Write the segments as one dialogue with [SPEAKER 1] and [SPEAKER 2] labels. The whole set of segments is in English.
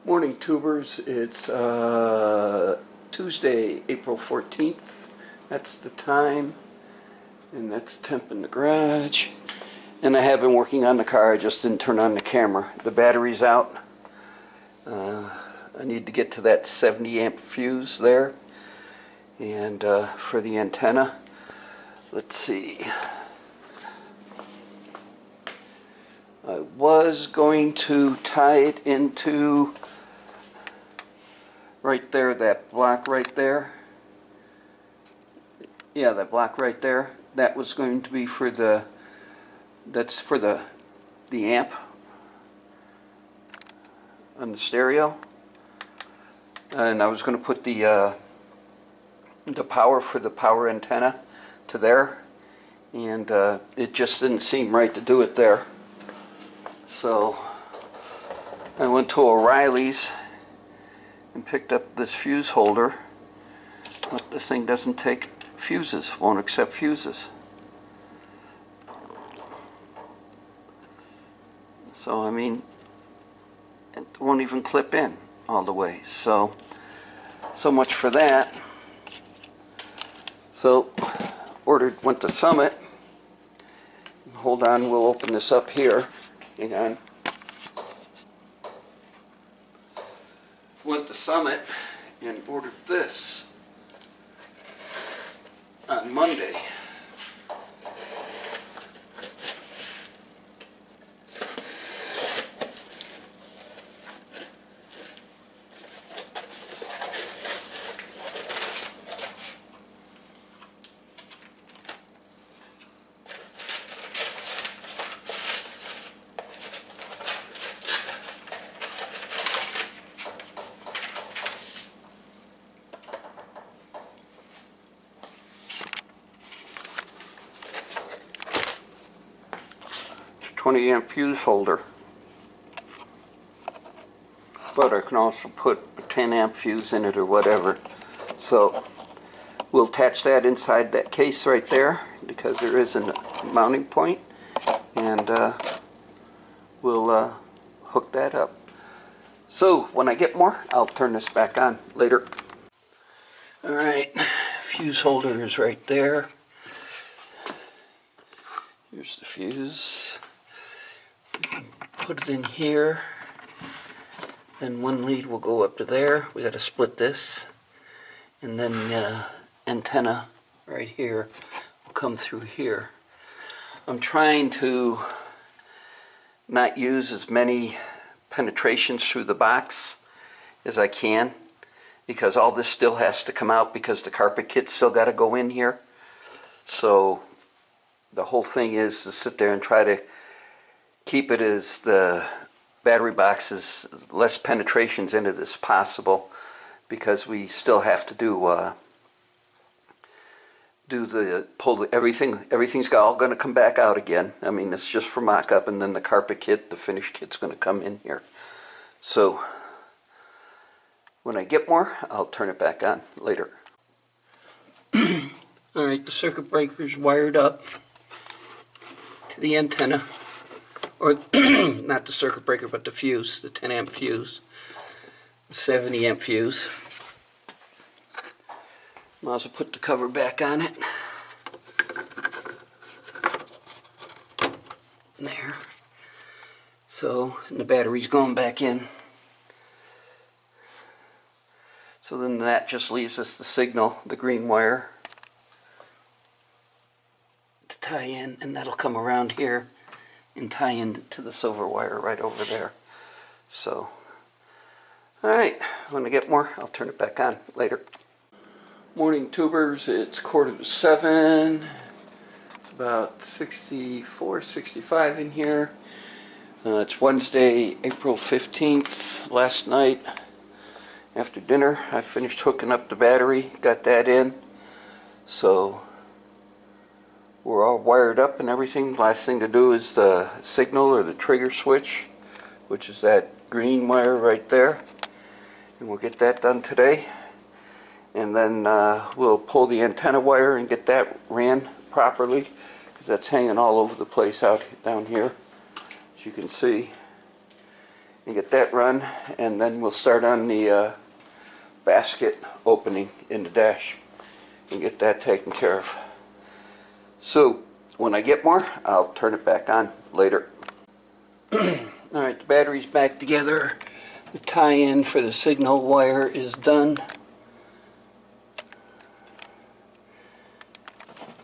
[SPEAKER 1] Morning, tubers. It's Tuesday, April 14th. That's the time, and that's temp in the garage. And I have been working on the car. I just didn't turn on the camera. The battery's out. I need to get to that 70 amp fuse there. And for the antenna, let's see. I was going to tie it into right there, that block right there. Yeah, that block right there. That was going to be for the, that's for the amp on the stereo. And I was going to put the power for the power antenna to there. And it just didn't seem right to do it there. So I went to O'Reilly's and picked up this fuse holder, but the thing doesn't take fuses, won't accept fuses. So I mean, it won't even clip in all the way. So much for that. So went to Summit. Hold on, we'll open this up here. Hang on. Went to Summit and ordered this on Monday. It's a 20 amp fuse holder. But I can also put a 10 amp fuse in it or whatever. So we'll attach that inside that case right there because there is a mounting point, and we'll hook that up. So when I get more, I'll turn this back on later. Alright, fuse holder is right there. Here's the fuse. Put it in here. Then one lead will go up to there. We got to split this, and then antenna right here will come through here. I'm trying to not use as many penetrations through the box as I can, because all this still has to come out because the carpet kit's still got to go in here. So the whole thing is to sit there and try to keep it as the battery box is less penetrations in it as possible, because we still have to everything's all going to come back out again. I mean, it's just for mock-up, and then the carpet kit, the finished kit's going to come in here. So when I get more, I'll turn it back on later. Alright, the circuit breaker's wired up to the antenna. Or not the circuit breaker, but the fuse, the 10 amp fuse, the 70 amp fuse. Might as well put the cover back on it. There. So, and the battery's going back in. So then that just leaves us the signal, the green wire, to tie in, and that'll come around here and tie into the silver wire right over there. So, alright, when I get more, I'll turn it back on later. Morning, tubers. It's 6:45. It's about 64, 65 in here. It's Wednesday, April 15th. Last night, after dinner, I finished hooking up the battery, got that in. So we're all wired up and everything. Last thing to do is the signal or the trigger switch, which is that green wire right there. And we'll get that done today. And then we'll pull the antenna wire and get that ran properly, because that's hanging all over the place down here, as you can see. and get that run, and then we'll start on the basket opening in the dash and get that taken care of. So when I get more, I'll turn it back on later. Alright, the battery's back together. The tie-in for the signal wire is done.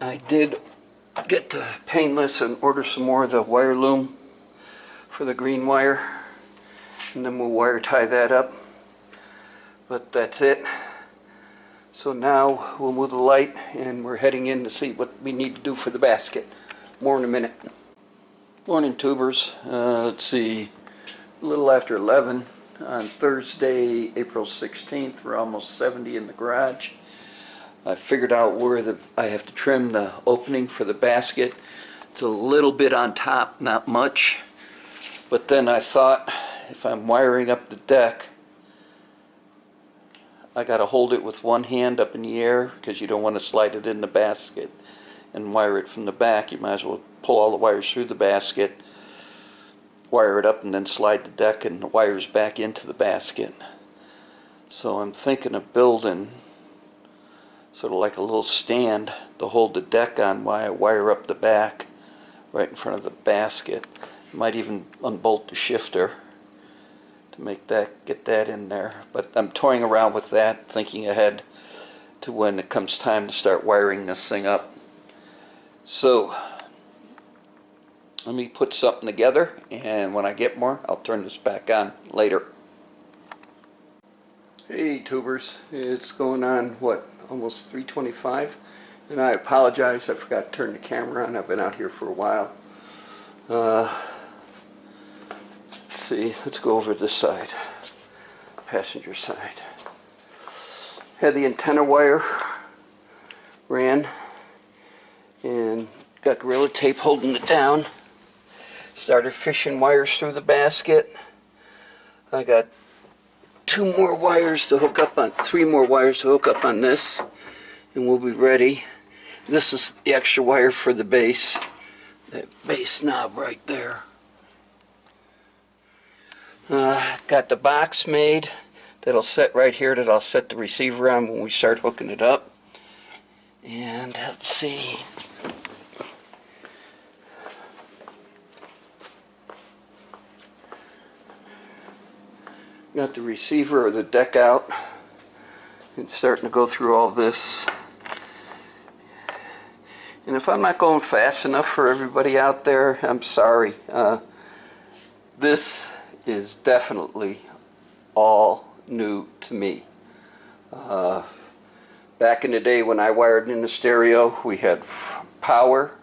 [SPEAKER 1] I did get to Painless and order some more of the wire loom for the green wire, and then we'll wire tie that up. But that's it. So now we'll move the light, and we're heading in to see what we need to do for the basket. More in a minute. Morning, tubers. Let's see, a little after 11 on Thursday, April 16th. We're almost 70 in the garage. I figured out where I have to trim the opening for the basket. It's a little bit on top, not much. But then I thought, if I'm wiring up the deck, I got to hold it with one hand up in the air, because you don't want to slide it in the basket and wire it from the back. You might as well pull all the wires through the basket, wire it up, and then slide the deck and the wires back into the basket. So I'm thinking of building sort of like a little stand to hold the deck on while I wire up the back right in front of the basket. Might even unbolt the shifter to make that, get that in there. But I'm toying around with that, thinking ahead to when it comes time to start wiring this thing up. So let me put something together, and when I get more, I'll turn this back on later. Hey tubers, it's going on, what, almost 3:25, and I apologize, I forgot to turn the camera on. I've been out here for a while. Let's see, let's go over this side, passenger side. Had the antenna wire ran, and got Gorilla Tape holding it down. Started fishing wires through the basket. I got three more wires to hook up on this, and we'll be ready. This is the extra wire for the base, that base knob right there. Got the box made that'll set right here, that I'll set the receiver on when we start hooking it up. And let's see, got the receiver or the deck out and starting to go through all this. And if I'm not going fast enough for everybody out there, I'm sorry. This is definitely all new to me. Back in the day when I wired in the stereo, we had power,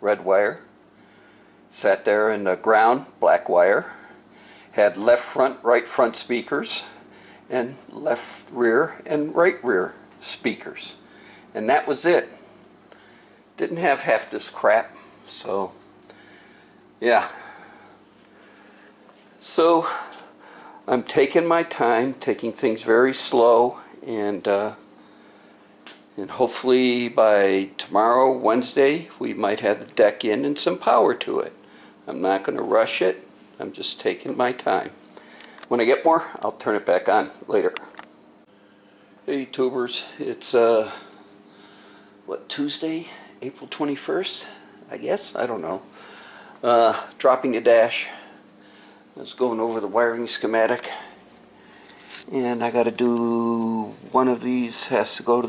[SPEAKER 1] red wire, sat there in the ground, black wire, had left front, right front speakers, and left rear and right rear speakers. And that was it. Didn't have half this crap, so yeah. So I'm taking my time, taking things very slow, and hopefully by tomorrow, Wednesday, we might have the deck in and some power to it. I'm not going to rush it. I'm just taking my time. When I get more, I'll turn it back on later. Hey tubers, it's what, Tuesday, April 21st, I guess? I don't know. Dropping the dash. I was going over the wiring schematic, and I got to do one of these has to go to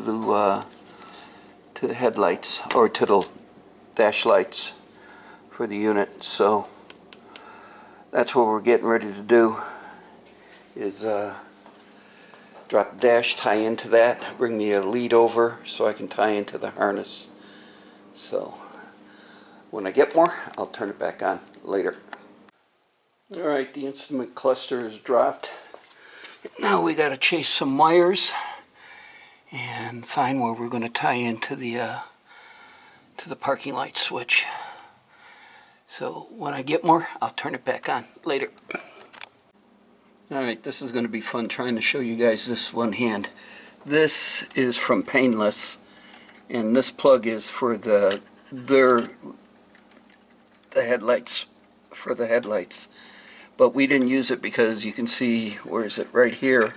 [SPEAKER 1] the headlights, or to the dash lights for the unit. So that's what we're getting ready to do, is drop the dash, tie into that, bring the lead over so I can tie into the harness. So when I get more, I'll turn it back on later. Alright, the instrument cluster is dropped. Now we got to chase some wires and find where we're going to tie into the parking light switch. So when I get more, I'll turn it back on later. Alright, this is going to be fun trying to show you guys this one hand. This is from Painless, and this plug is for the headlights, for the headlights. but we didn't use it because you can see, where is it, right here,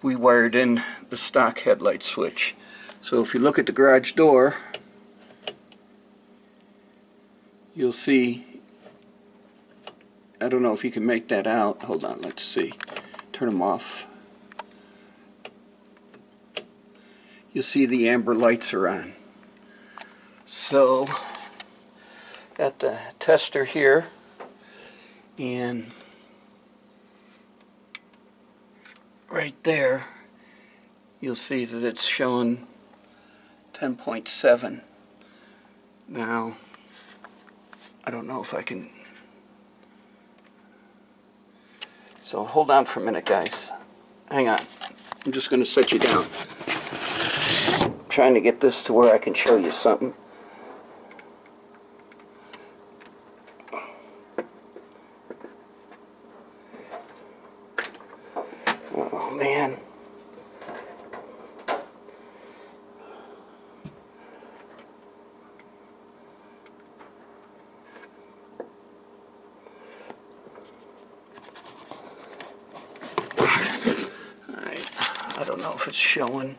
[SPEAKER 1] we wired in the stock headlight switch. So if you look at the garage door, you'll see, I don't know if you can make that out. Hold on, let's see. Turn them off. You'll see the amber lights are on. So, got the tester here, and right there, you'll see that it's showing 10.7. Now, I don't know if I can. So hold on for a minute, guys. Hang on. I'm just going to set you down. I'm trying to get this to where I can show you something. Oh, man. I don't know if it's showing.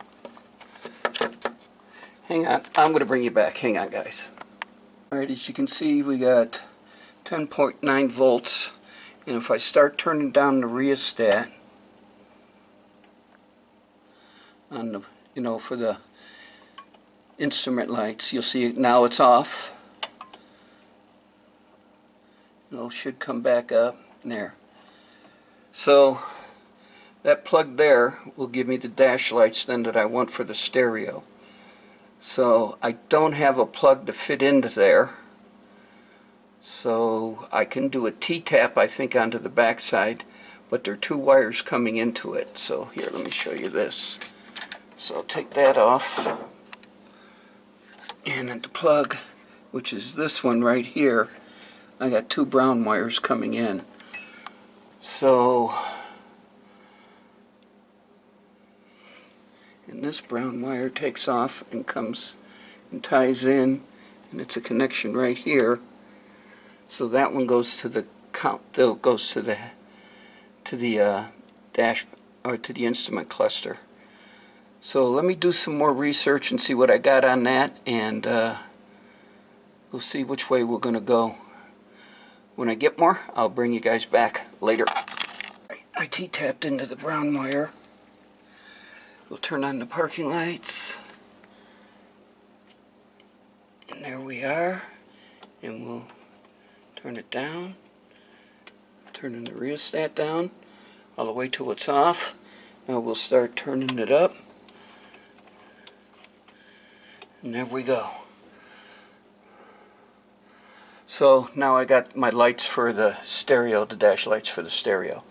[SPEAKER 1] Hang on, I'm going to bring you back. Hang on, guys. Alright, as you can see, we got 10.9 volts. And if I start turning down the rheostat on the, for the instrument lights, you'll see now it's off. It should come back up there. So that plug there will give me the dash lights then that I want for the stereo. So I don't have a plug to fit into there. So I can do a T-tap, I think, onto the back side, but there are two wires coming into it. So here, let me show you this. So I'll take that off. And at the plug, which is this one right here, I got two brown wires coming in. So, and this brown wire takes off and comes and ties in, and it's a connection right here. So that one goes to the goes to the dash, or to the instrument cluster. So let me do some more research and see what I got on that, and we'll see which way we're going to go. When I get more, I'll bring you guys back later. I T-tapped into the brown wire. We'll turn on the parking lights. And there we are. And we'll turn it down. Turning the rheostat down all the way till it's off. Now we'll start turning it up. And there we go. So now I got my lights for the stereo, the dash lights for the stereo.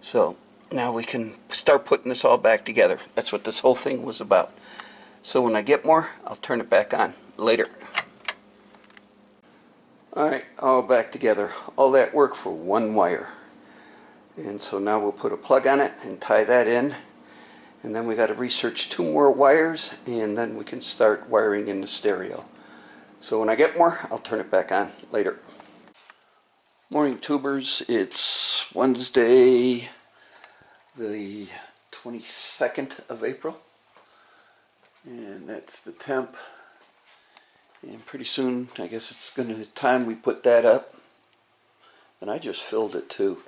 [SPEAKER 1] So now we can start putting this all back together. That's what this whole thing was about. So when I get more, I'll turn it back on later. Alright, all back together. All that work for one wire. And so now we'll put a plug on it and tie that in. And then we got to research two more wires, and then we can start wiring in the stereo. So when I get more, I'll turn it back on later. Morning, tubers. It's Wednesday, the 22nd of April. And that's the temp. And pretty soon, I guess it's going to be time we put that up. And I just filled it too.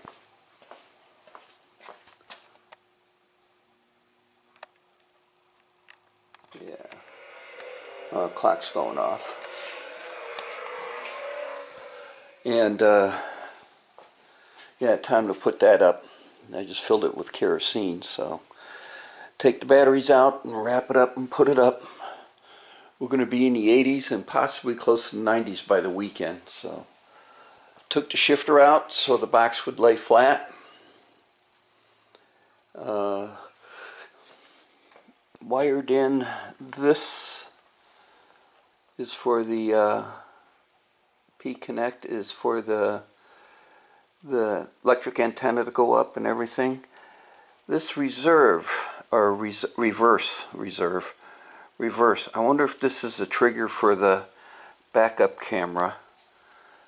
[SPEAKER 1] Yeah. Clock's going off. And yeah, time to put that up. I just filled it with kerosene, so take the batteries out and wrap it up and put it up. We're going to be in the 80s and possibly close to the 90s by the weekend. So took the shifter out so the box would lay flat. Wired in. This is for the P-Connect is for the electric antenna to go up and everything. This reserve, or reverse, I wonder if this is the trigger for the backup camera.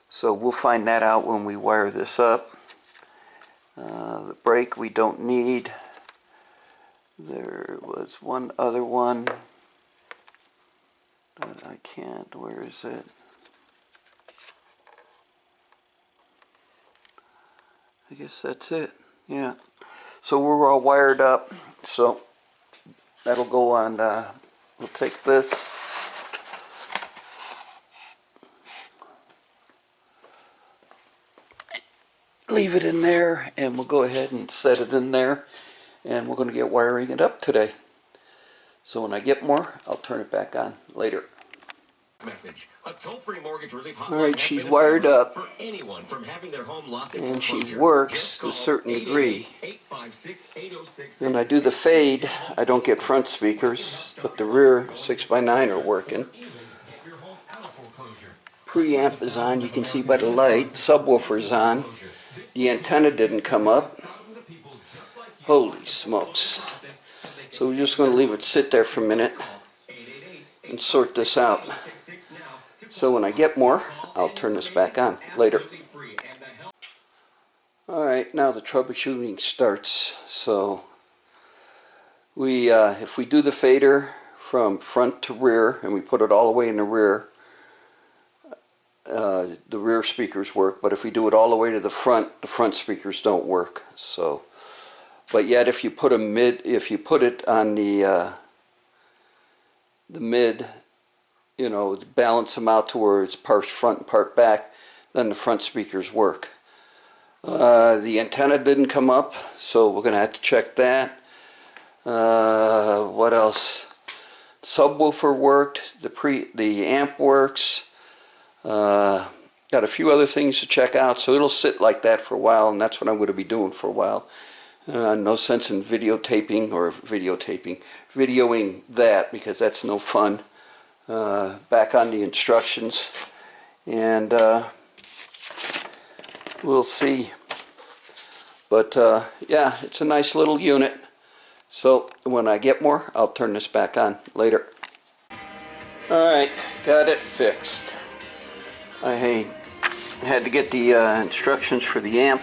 [SPEAKER 1] So we'll find that out when we wire this up. The brake we don't need. There was one other one that I can't. Where is it? I guess that's it. Yeah. So we're all wired up. So that'll go on. We'll take this. Leave it in there, and we'll go ahead and set it in there, and we're going to get wiring it up today. So when I get more, I'll turn it back on later.
[SPEAKER 2] Message. A toll-free mortgage relief hotline.
[SPEAKER 1] All right, she's wired up,
[SPEAKER 2] for anyone from having their home lost in
[SPEAKER 1] and she
[SPEAKER 2] foreclosure.
[SPEAKER 1] works to a certain degree. When I do the fade, I don't get front speakers, but the rear 6x9 are working. Preamp is on, you can see by the light. Subwoofer's on. The antenna didn't come up. Holy smokes. So we're just going to leave it sit there for a minute and sort this out. So when I get more, I'll turn this back on later. Alright, now the troubleshooting starts. So we, if we do the fader from front to rear and we put it all the way in the rear speakers work, but if we do it all the way to the front speakers don't work. So, but yet if you put it on the mid, you know, balance them out to where it's part front and part back, then the front speakers work. The antenna didn't come up, so we're gonna have to check that. What else? Subwoofer worked. The amp works. Got a few other things to check out, so it'll sit like that for a while, and that's what I'm going to be doing for a while. No sense in videoing that, because that's no fun. Back on the instructions, and we'll see. But yeah, it's a nice little unit. So when I get more, I'll turn this back on later. Alright, got it fixed. I had to get the instructions for the amp,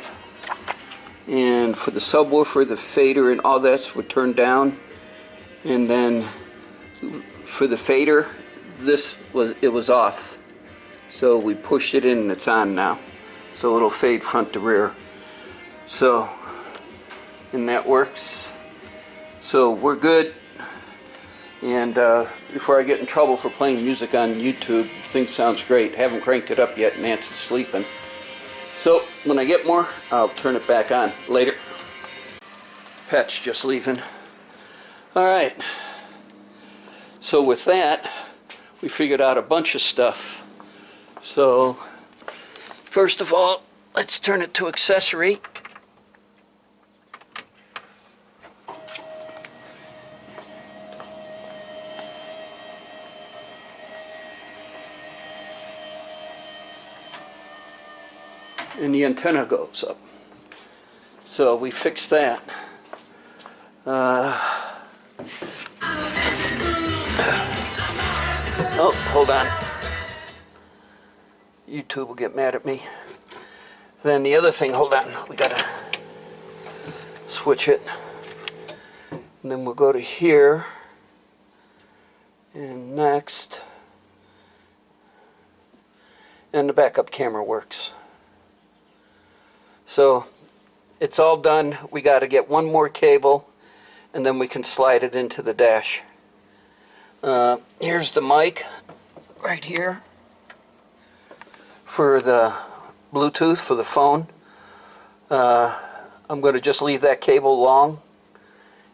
[SPEAKER 1] and for the subwoofer, the fader and all that would turn down, and then for the fader, it was off, so we pushed it in and it's on now, so it'll fade front to rear. So, and that works. So we're good. And before I get in trouble for playing music on YouTube, the thing sounds great. Haven't cranked it up yet, Nancy's sleeping. So when I get more, I'll turn it back on later. Pat's just leaving. Alright. So with that, we figured out a bunch of stuff. So, first of all, let's turn it to accessory. And the antenna goes up. So we fixed that. Oh, hold on. YouTube will get mad at me. Then the other thing, hold on, we gotta switch it. And then we'll go to here. And next. And the backup camera works. So it's all done. We got to get one more cable, and then we can slide it into the dash. Here's the mic right here for the Bluetooth for the phone. I'm going to just leave that cable long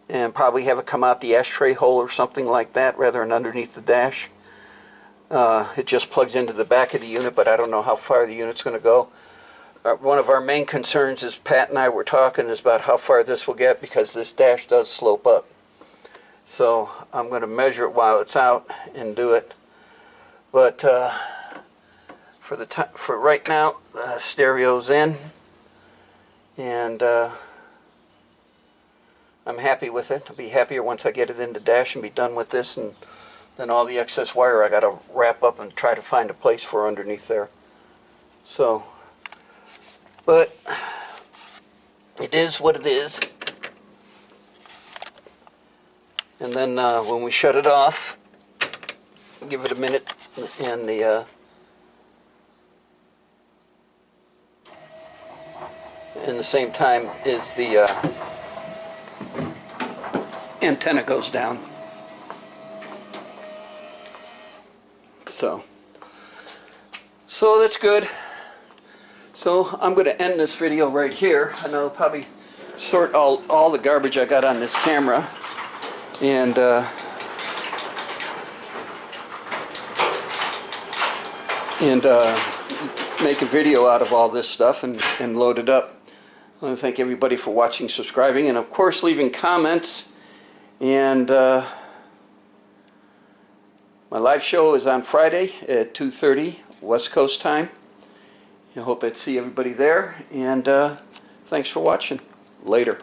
[SPEAKER 1] and probably have it come out the ashtray hole or something like that rather than underneath the dash. It just plugs into the back of the unit, but I don't know how far the unit's going to go. One of our main concerns, is Pat and I were talking, is about how far this will get, because this dash does slope up. So I'm going to measure it while it's out and do it. But for right now, the stereo's in, and I'm happy with it. I'll be happier once I get it in the dash and be done with this, and then all the excess wire I got to wrap up and try to find a place for underneath there. So. But it is what it is. And then when we shut it off, give it a minute, and the in the same time is the antenna goes down. So that's good. So I'm going to end this video right here, and I'll probably sort all the garbage I got on this camera, and make a video out of all this stuff and load it up. I want to thank everybody for watching, subscribing, and of course leaving comments. And my live show is on Friday at 2:30 West Coast time. I hope I'd see everybody there, and thanks for watching. Later.